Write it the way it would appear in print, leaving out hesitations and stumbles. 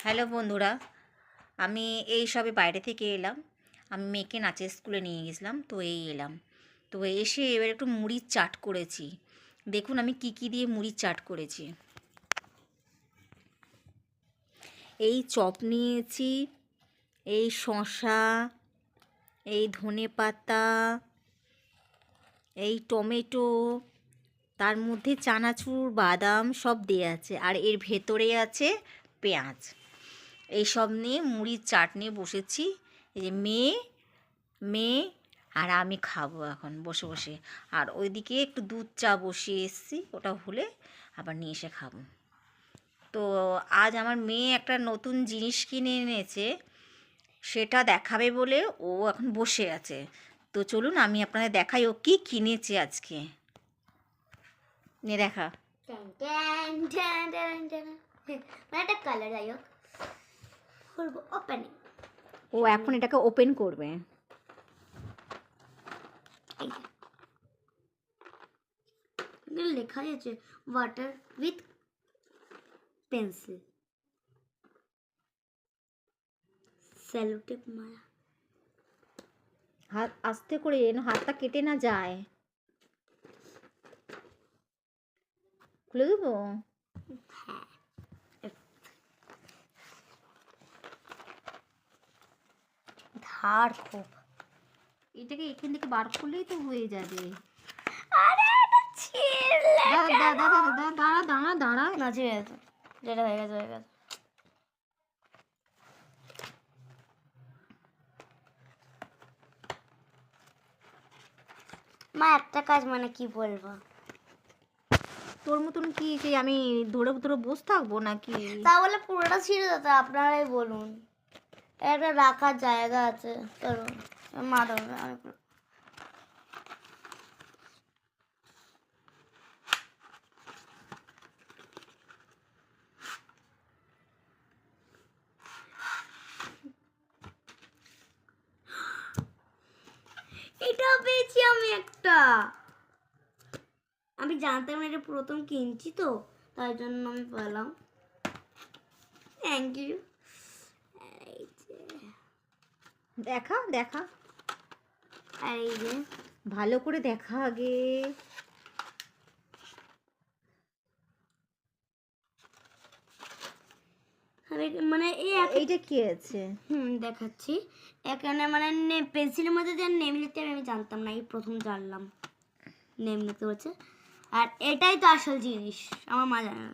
Hello বন্ধুরা, আমি এই সবে বাইরে থেকে এলাম। আমি মেয়েকে নাচের স্কুলে নিয়ে গেছিলাম, তো এই এলাম। তো এসে এবার একটু মুড়ির চাট করেছি। দেখুন আমি কি কি দিয়ে মুড়ির চাট করেছি। এই চপ নিয়েছি, এই শসা, এই ধনেপাতা, এই টমেটো, তার মধ্যে চানাচুর বাদাম সব দেওয়া আছে, আর এর ভেতরে আছে পেঁয়াজ। এই সব নিয়ে মুড়ির চাট নিয়ে বসেছি। এই যে মেয়ে মেয়ে আর আমি খাবো এখন বসে বসে। আর ওইদিকে একটু দুধ চা বসিয়ে এসেছি, ওটা হলে আবার নিয়ে এসে খাবো। তো আজ আমার মেয়ে একটা নতুন জিনিস কিনে এনেছে, সেটা দেখাবে বলে ও এখন বসে আছে। তো চলুন আমি আপনাদের দেখাই ও কী কিনেছে আজকে। নিয়ে দেখা। একটা কালার যাই হোক করবো ওপেনিং। ও এখন এটাকে ওপেন করবে। লেখা আছে ওয়াটার উইথ পেন্সিল, সেলোটেপ মারা। হাত আস্তে করে যেন হাতটা কেটে না যায়। খুলে দেবো? হ্যাঁ, ধার খুব। এটাকে এখান থেকে বার করলেই তো হয়ে যাবে। আরে এটা ছিঁড়লে দাঁড়া দাঁড়া দাঁড়া দাঁড়া দাঁড়া দাঁড়া। না, ছিঁড়ে গেছে, যেটা হয়ে গেছে হয়ে গেছে। মা একটা কাজ মানে কি বলবো, তোর মতন কি সেই আমি ধরে ধরে বসে থাকবো নাকি? তাহলে পুরোটা ছিঁড়ে যেত। আপনারাই বলুন, একটা রাখার জায়গা আছে। চলুন মা দেবে, আমি এটা পেয়েছি। আমি একটা, আমি জানতাম না, এটা প্রথম কিনছি তো তাই জন্য আমি পেলাম। Thank you. দেখা দেখা, আর এই যে ভালো করে দেখা আগে। মানে এইটা কি আছে? দেখাচ্ছি। এখানে মানে পেন্সিলের মধ্যে যে নেম লিখতে হবে আমি জানতাম না, এই প্রথম জানলাম নেম লিখতে হচ্ছে। আর এটাই তো আসল জিনিস, আমার মা জানে না।